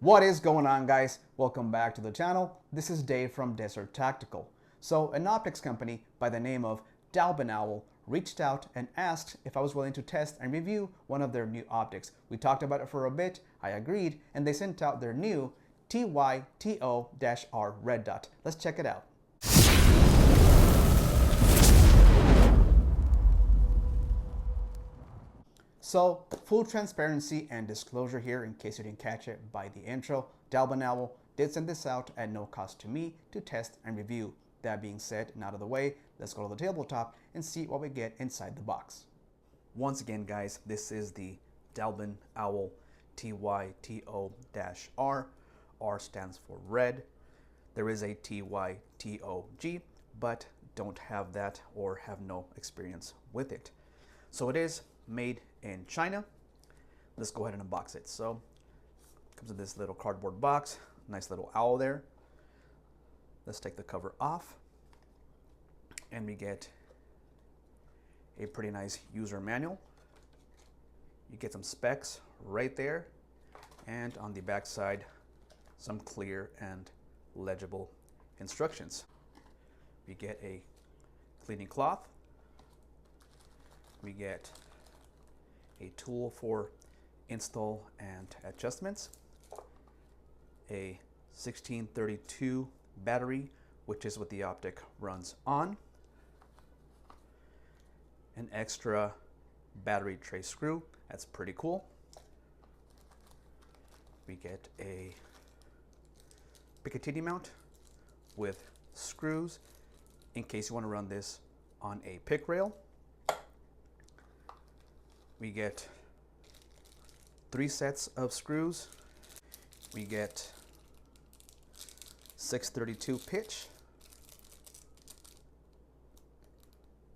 What is going on, guys? Welcome back to the channel. This is Dave from Desert Tactical. So an optics company by the name of Dalbinowl reached out and asked if I was willing to test and review one of their new optics. We talked about it for a bit, I agreed, and they sent out their new TYTO-R red dot. Let's check it out. So, full transparency and disclosure here in case you didn't catch it by the intro. Dalbinowl did send this out at no cost to me to test and review. That being said and out of the way, let's go to the tabletop and see what we get inside the box. Once again, guys, this is the Dalbinowl TYTO-R. R stands for red. There is a TYTO-G, but don't have that or have no experience with it. So it is made in China. Let's go ahead and unbox it. So it comes in this little cardboard box, nice little owl there. Let's take the cover off and we get a pretty nice user manual. You get some specs right there, and on the back side some clear and legible instructions. We get a cleaning cloth. We get a tool for install and adjustments, a 1632 battery, which is what the optic runs on, an extra battery tray screw, that's pretty cool. We get a Picatinny mount with screws in case you want to run this on a pick rail. We get 3 sets of screws. We get 632 pitch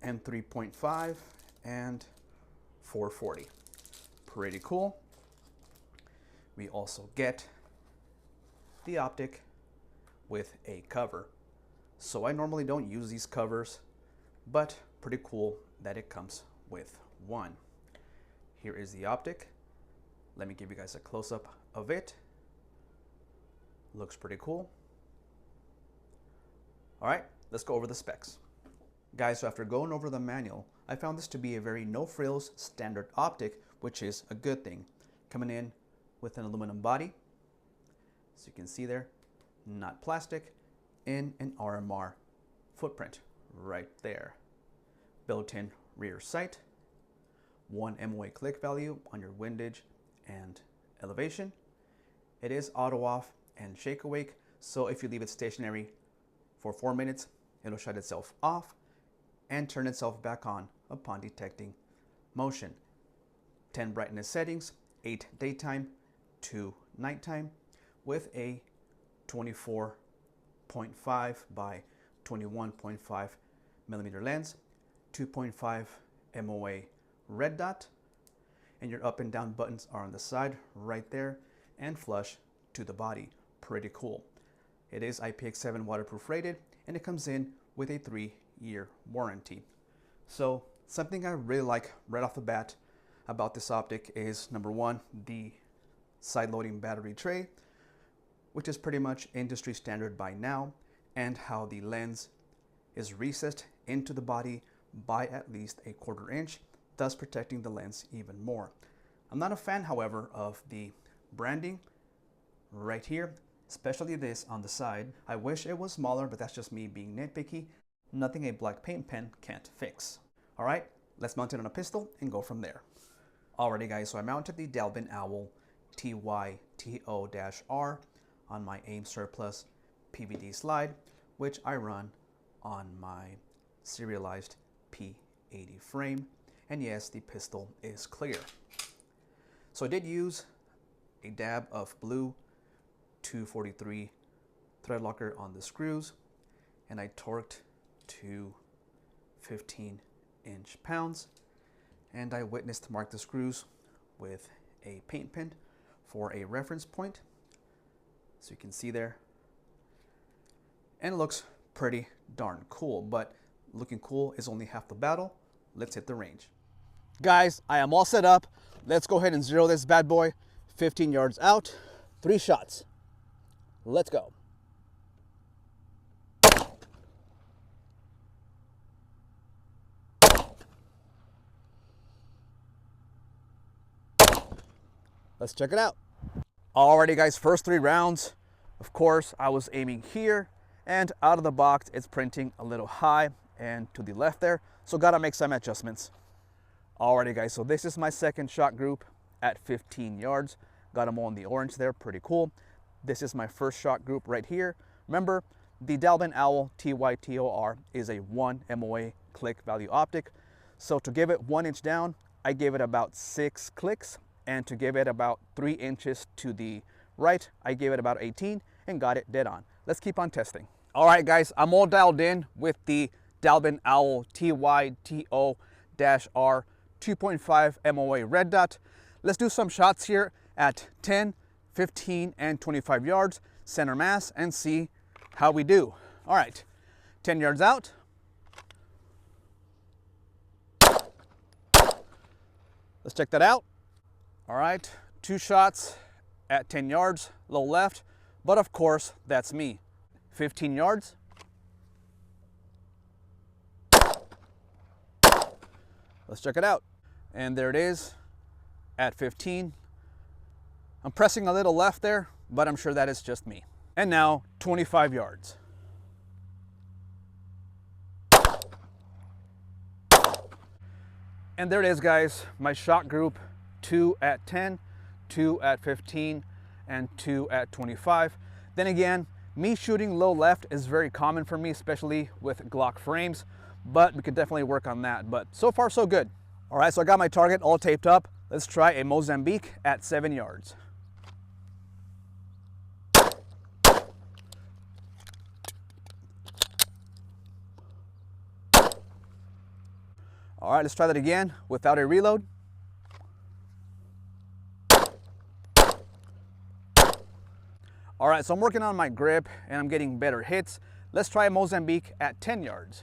and 3.5 and 440. Pretty cool. We also get the optic with a cover. So I normally don't use these covers, but pretty cool that it comes with one. Here is the optic. Let me give you guys a close-up of it. Looks pretty cool. All right, let's go over the specs. Guys, so after going over the manual, I found this to be a very no-frills standard optic, which is a good thing. Coming in with an aluminum body, as you can see there, not plastic, in an RMR footprint right there. Built-in rear sight, 1 MOA click value on your windage and elevation. It is auto off and shake awake, so if you leave it stationary for 4 minutes, it'll shut itself off and turn itself back on upon detecting motion. 10 brightness settings, 8 daytime, 2 nighttime, with a 24.5 by 21.5 millimeter lens, 2.5 MOA red dot, and your up and down buttons are on the side right there and flush to the body. Pretty cool. It is IPX7 waterproof rated, and it comes in with a 3-year warranty. So something I really like right off the bat about this optic is, number one, the side loading battery tray, which is pretty much industry standard by now, and how the lens is recessed into the body by at least a 1/4 inch, thus protecting the lens even more. I'm not a fan, however, of the branding right here, especially this on the side. I wish it was smaller, but that's just me being nitpicky. Nothing a black paint pen can't fix. All right, let's mount it on a pistol and go from there. Alrighty guys, so I mounted the Dalbinowl TYTO-R on my AIM Surplus PVD slide, which I run on my serialized P80 frame. And yes, the pistol is clear. So I did use a dab of blue 243 thread locker on the screws, and I torqued to 15 inch-pounds, and I witnessed mark the screws with a paint pen for a reference point, so you can see there, and it looks pretty darn cool. But looking cool is only half the battle. Let's hit the range. Guys, I am all set up. Let's go ahead and zero this bad boy 15 yards out. 3 shots. Let's go. Let's check it out. Alrighty guys, first 3 rounds. Of course, I was aiming here, and out of the box, it's printing a little high and to the left there. So gotta make some adjustments. Alrighty guys, so this is my second shot group at 15 yards. Got them all in the orange there, pretty cool. This is my first shot group right here. Remember, the Dalbinowl TYTO-R is a 1 MOA click value optic. So to give it 1 inch down, I gave it about 6 clicks. And to give it about 3 inches to the right, I gave it about 18 and got it dead on. Let's keep on testing. All right, guys, I'm all dialed in with the Dalbinowl TYTO-R 2.5 MOA red dot. Let's do some shots here at 10, 15, and 25 yards, center mass, and see how we do. All right, 10 yards out. Let's check that out. All right, 2 shots at 10 yards, low left, but of course, that's me. 15 yards. Let's check it out. And there it is at 15. I'm pressing a little left there, but I'm sure that is just me. And now 25 yards. And there it is, guys, my shot group. 2 at 10, 2 at 15, and 2 at 25. Then again, me shooting low left is very common for me, especially with Glock frames, but we could definitely work on that. But so far, so good. All right, so I got my target all taped up. Let's try a Mozambique at 7 yards. All right, let's try that again without a reload. All right, so I'm working on my grip and I'm getting better hits. Let's try a Mozambique at 10 yards.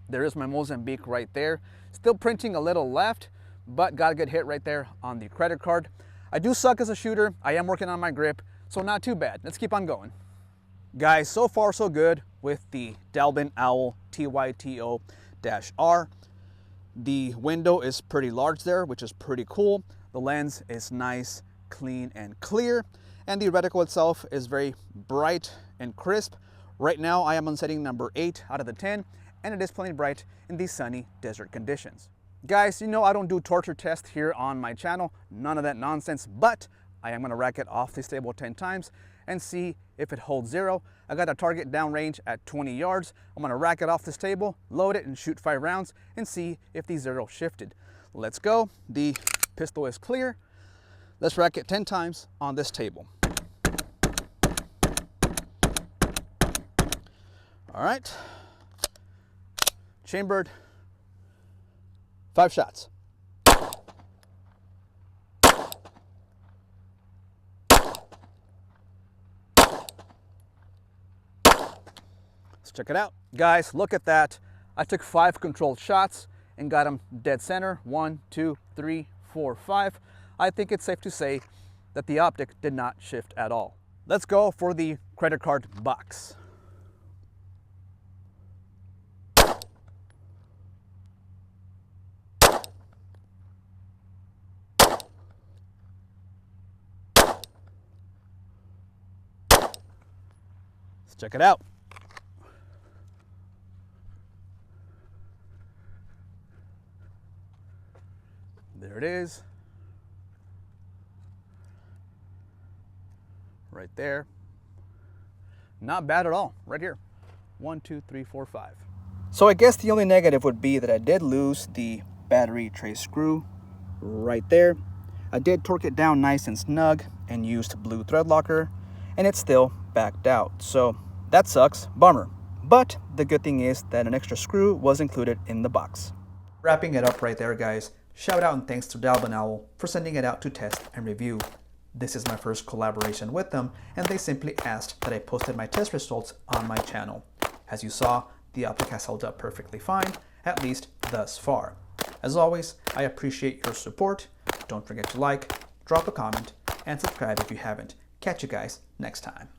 There is my Mozambique right there. Still printing a little left, but got a good hit right there on the credit card. I do suck as a shooter. I am working on my grip, so not too bad. Let's keep on going. Guys, so far so good with the Dalbinowl TYTO-R. The window is pretty large there, which is pretty cool. The lens is nice, clean, and clear. And the reticle itself is very bright and crisp. Right now, I am on setting number 8 out of the 10, and it is plenty bright in these sunny desert conditions. Guys, you know I don't do torture tests here on my channel, none of that nonsense, but I am gonna rack it off the table 10 times and see if it holds 0. I got a target downrange at 20 yards. I'm gonna rack it off this table, load it, and shoot 5 rounds and see if the 0 shifted. Let's go. The pistol is clear. Let's rack it 10 times on this table. All right. Chambered. 5 shots. Let's check it out. Guys, look at that. I took 5 controlled shots and got them dead center. 1, 2, 3, 4, 5. I think it's safe to say that the optic did not shift at all. Let's go for the credit card box. Let's check it out. There it is. Right there. Not bad at all. Right here. 1, 2, 3, 4, 5. So I guess the only negative would be that I did lose the battery tray screw right there. I did torque it down nice and snug and used blue thread locker, and it still backed out. So that sucks. Bummer. But the good thing is that an extra screw was included in the box. Wrapping it up right there, guys. Shout out and thanks to Dalbinowl for sending it out to test and review. This is my first collaboration with them, and they simply asked that I posted my test results on my channel. As you saw, the optic has held up perfectly fine, at least thus far. As always, I appreciate your support. Don't forget to like, drop a comment, and subscribe if you haven't. Catch you guys next time.